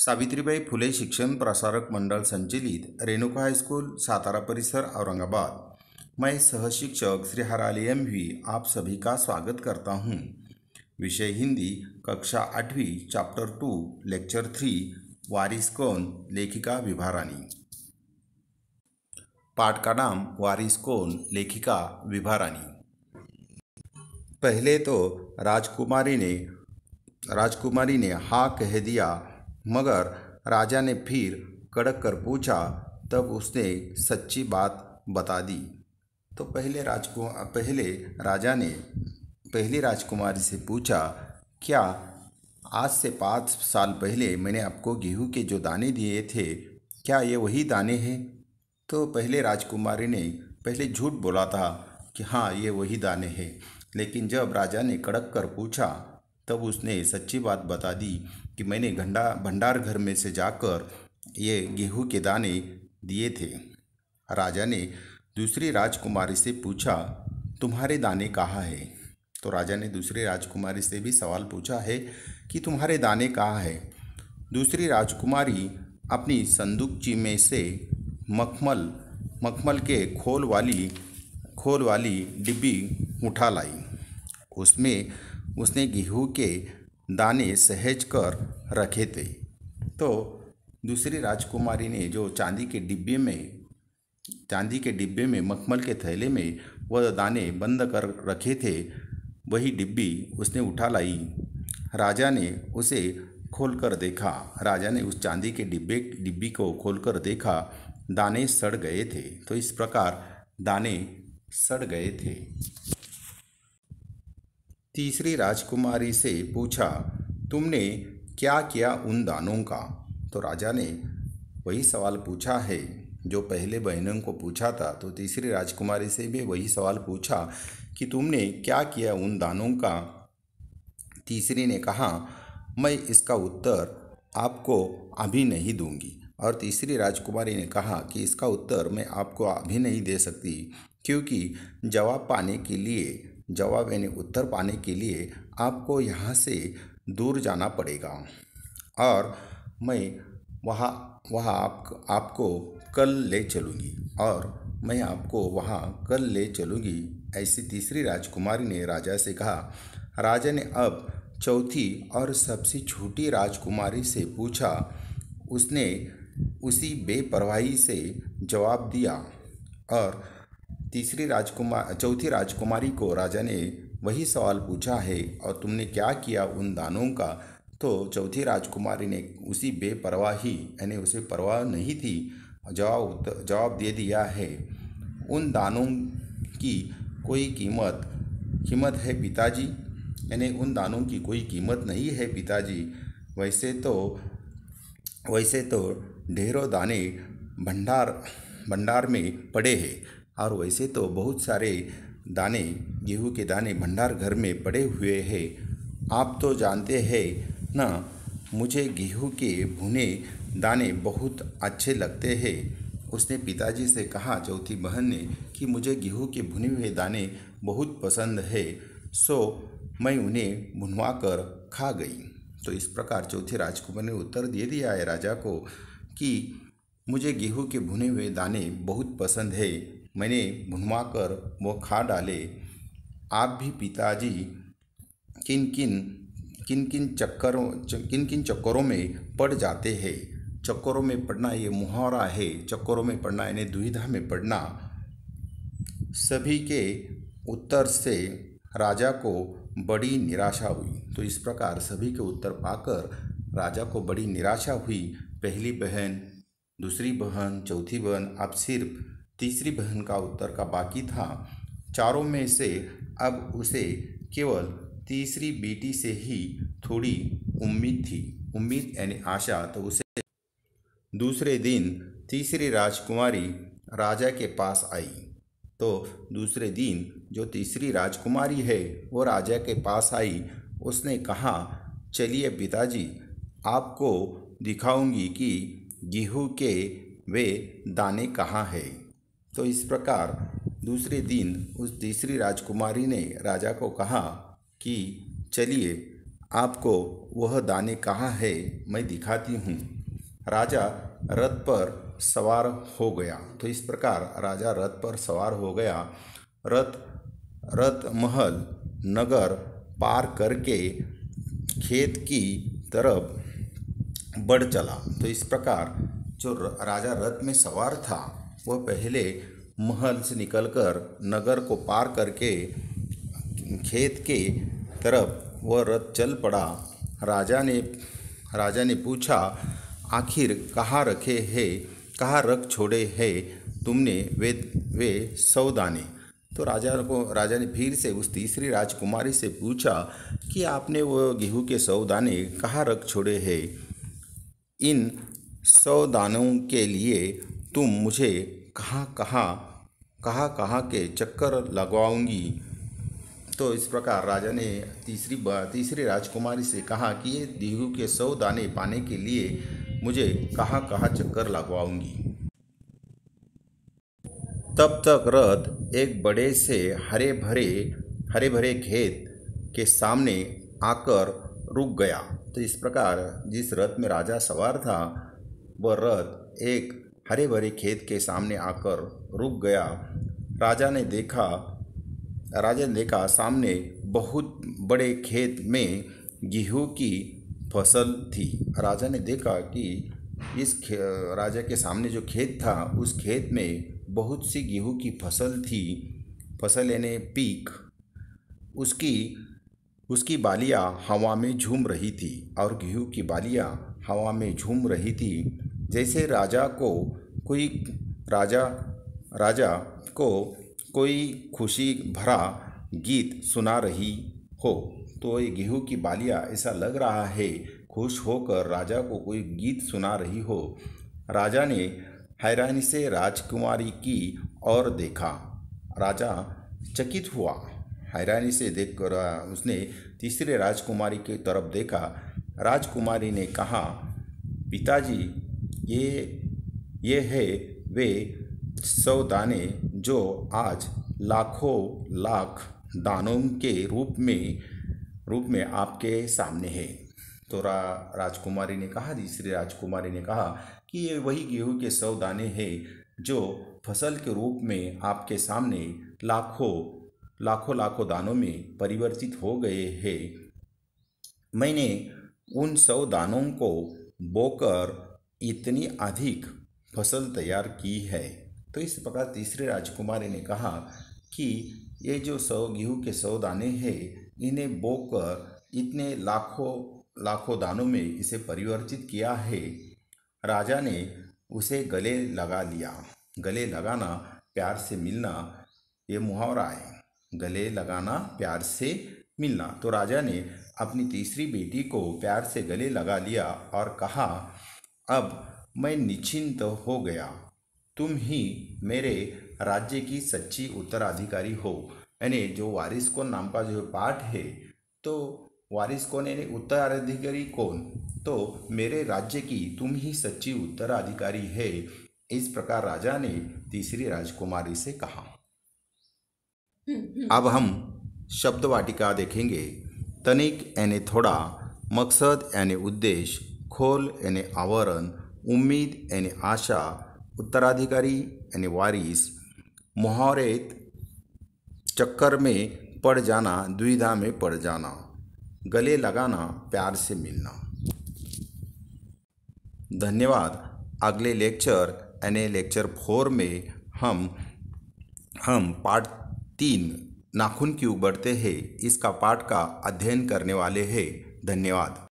सावित्रीबाई फुले शिक्षण प्रसारक मंडल संचालित रेणुका हाईस्कूल सातारा परिसर औरंगाबाद। मैं सहशिक्षक श्री हराली MV आप सभी का स्वागत करता हूं। विषय हिंदी, कक्षा 8वीं, चैप्टर 2, लेक्चर 3, वारिस कौन, लेखिका विभा रानी। पाठ का नाम वारिस कौन, लेखिका विभा रानी। पहले तो राजकुमारी ने हाँ कह दिया, मगर राजा ने फिर कड़क कर पूछा, तब उसने सच्ची बात बता दी। तो पहले राजा ने पहली राजकुमारी से पूछा, क्या आज से 5 साल पहले मैंने आपको गेहूं के जो दाने दिए थे, क्या ये वही दाने हैं? तो पहले राजकुमारी ने पहले झूठ बोला था कि हाँ ये वही दाने हैं, लेकिन जब राजा ने कड़क कर पूछा तब उसने सच्ची बात बता दी कि मैंने भंडार घर में से जाकर ये गेहूं के दाने दिए थे। राजा ने दूसरी राजकुमारी से पूछा, तुम्हारे दाने कहाँ हैं? तो राजा ने दूसरी राजकुमारी से भी सवाल पूछा है कि तुम्हारे दाने कहाँ हैं? दूसरी राजकुमारी अपनी संदूकची में से मखमल के खोल वाली डिब्बी उठा लाई। उसमें उसने गेहूं के दाने सहेज कर रखे थे। तो दूसरी राजकुमारी ने जो चांदी के डिब्बे में मखमल के थैले में वह दाने बंद कर रखे थे, वही डिब्बी उसने उठा लाई। राजा ने उसे खोलकर देखा। राजा ने उस चांदी के डिब्बी को खोलकर देखा, दाने सड़ गए थे। तो इस प्रकार दाने सड़ गए थे। तीसरी राजकुमारी से पूछा, तुमने क्या किया उन दानों का? तो राजा ने वही सवाल पूछा है जो पहले बहनों को पूछा था। तो तीसरी राजकुमारी से भी वही सवाल पूछा कि तुमने क्या किया उन दानों का? तीसरी ने कहा, मैं इसका उत्तर आपको अभी नहीं दूंगी। और तीसरी राजकुमारी ने कहा कि इसका उत्तर मैं आपको अभी नहीं दे सकती, क्योंकि जवाब यानी उत्तर पाने के लिए आपको यहाँ से दूर जाना पड़ेगा और मैं वहाँ आपको कल ले चलूँगी। ऐसी तीसरी राजकुमारी ने राजा से कहा। राजा ने अब चौथी और सबसे छोटी राजकुमारी से पूछा। उसने उसी बेपरवाही से जवाब दिया और चौथी राजकुमारी को राजा ने वही सवाल पूछा है, और तुमने क्या किया उन दानों का? तो चौथी राजकुमारी ने उसी बेपरवाही यानी उसे परवाह नहीं थी जवाब दे दिया है, उन दानों की कोई कीमत है पिताजी, यानी उन दानों की कोई कीमत नहीं है पिताजी। वैसे तो ढेरों दाने भंडार में पड़े हैं, और वैसे तो बहुत सारे दाने गेहूं के दाने भंडार घर में पड़े हुए हैं। आप तो जानते हैं ना, मुझे गेहूं के भुने दाने बहुत अच्छे लगते हैं। उसने पिताजी से कहा, चौथी बहन ने, कि मुझे गेहूं के भुने हुए दाने बहुत पसंद है, सो मैं उन्हें भुनवा कर खा गई। तो इस प्रकार चौथी राजकुमारी ने उत्तर दे दिया है राजा को कि मुझे गेहूं के भुने हुए दाने बहुत पसंद है, मैंने भुनवा कर वो खा डाले। आप भी पिताजी किन किन चक्करों में पड़ जाते हैं? चक्करों में पड़ना ये मुहावरा है। चक्करों में पड़ना यानी दुविधा में पड़ना। सभी के उत्तर से राजा को बड़ी निराशा हुई। तो इस प्रकार सभी के उत्तर पाकर राजा को बड़ी निराशा हुई। पहली बहन, दूसरी बहन, चौथी बहन, अब सिर्फ तीसरी बहन का उत्तर का बाकी था। चारों में से अब उसे केवल तीसरी बेटी से ही थोड़ी उम्मीद थी। उम्मीद यानी आशा। तो उसे दूसरे दिन तीसरी राजकुमारी राजा के पास आई। तो दूसरे दिन जो तीसरी राजकुमारी है वो राजा के पास आई। उसने कहा, चलिए पिताजी, आपको दिखाऊंगी कि गेहूं के वे दाने कहाँ हैं। तो इस प्रकार दूसरे दिन उस तीसरी राजकुमारी ने राजा को कहा कि चलिए आपको वह दाने कहाँ है, मैं दिखाती हूँ। राजा रथ पर सवार हो गया। तो इस प्रकार राजा रथ पर सवार हो गया। रथ रथ महल नगर पार करके खेत की तरफ बढ़ चला। तो इस प्रकार जो राजा रथ में सवार था वह पहले महल से निकलकर नगर को पार करके खेत के तरफ वह रथ चल पड़ा। राजा ने पूछा, आखिर कहाँ रखे हैं, कहाँ रख छोड़े हैं तुमने वे 100 दाने। तो राजा ने फिर से उस तीसरी राजकुमारी से पूछा कि आपने वो गेहूं के 100 दाने कहाँ रख छोड़े हैं। इन 100 दानों के लिए तुम मुझे कहाँ के चक्कर लगवाऊंगी। तो इस प्रकार राजा ने तीसरी राजकुमारी से कहा कि ये गेहूं के 100 दाने पाने के लिए मुझे कहाँ चक्कर लगवाऊंगी। तब तक रथ एक बड़े से हरे भरे खेत के सामने आकर रुक गया। तो इस प्रकार जिस रथ में राजा सवार था वह रथ एक हरे भरे खेत के सामने आकर रुक गया। राजा ने देखा सामने बहुत बड़े खेत में गेहूं की फसल थी। राजा ने देखा कि राजा के सामने जो खेत था उस खेत में बहुत सी गेहूं की फसल थी। फसल यानी पीक। उसकी बालियां हवा में झूम रही थी और गेहूं की बालियां हवा में झूम रही थी। जैसे राजा को कोई खुशी भरा गीत सुना रही हो। तो ये गेहूं की बालियां ऐसा लग रहा है खुश होकर राजा को कोई गीत सुना रही हो। राजा ने हैरानी से राजकुमारी की ओर देखा। राजा चकित हुआ। हैरानी से देखकर उसने तीसरे राजकुमारी की तरफ देखा। राजकुमारी ने कहा, पिताजी, ये है वे 100 दाने जो आज लाखों लाख दानों के रूप में आपके सामने है। तो राजकुमारी ने कहा, तीसरी राजकुमारी ने कहा कि ये वही गेहूं के 100 दाने हैं जो फसल के रूप में आपके सामने लाखों दानों में परिवर्तित हो गए हैं। मैंने उन 100 दानों को बोकर इतनी अधिक फसल तैयार की है। तो इस प्रकार तीसरी राजकुमारी ने कहा कि ये जो 100 गेहूं के 100 दाने हैं इन्हें बोकर इतने लाखों दानों में इसे परिवर्तित किया है। राजा ने उसे गले लगा लिया। गले लगाना प्यार से मिलना ये मुहावरा है, गले लगाना प्यार से मिलना। तो राजा ने अपनी तीसरी बेटी को प्यार से गले लगा लिया और कहा, अब मैं निश्चिंत हो गया। तुम ही मेरे राज्य की सच्ची उत्तराधिकारी हो। यानी जो वारिस कौन नाम का जो पाठ है, तो वारिस कौन यानी उत्तराधिकारी कौन, तो मेरे राज्य की तुम ही सच्ची उत्तराधिकारी है। इस प्रकार राजा ने तीसरी राजकुमारी से कहा। अब हम शब्द वाटिका देखेंगे। तनिक यानी थोड़ा, मकसद यानी उद्देश्य, खोल यानी आवरण, उम्मीद यानी आशा, उत्तराधिकारी यानी वारिस, मुहावरेत चक्कर में पड़ जाना, दुविधा में पड़ जाना, गले लगाना प्यार से मिलना। धन्यवाद। अगले लेक्चर यानी लेक्चर 4 में हम पार्ट 3 नाखून क्यों बढ़ते हैं इसका पाठ का अध्ययन करने वाले हैं। धन्यवाद।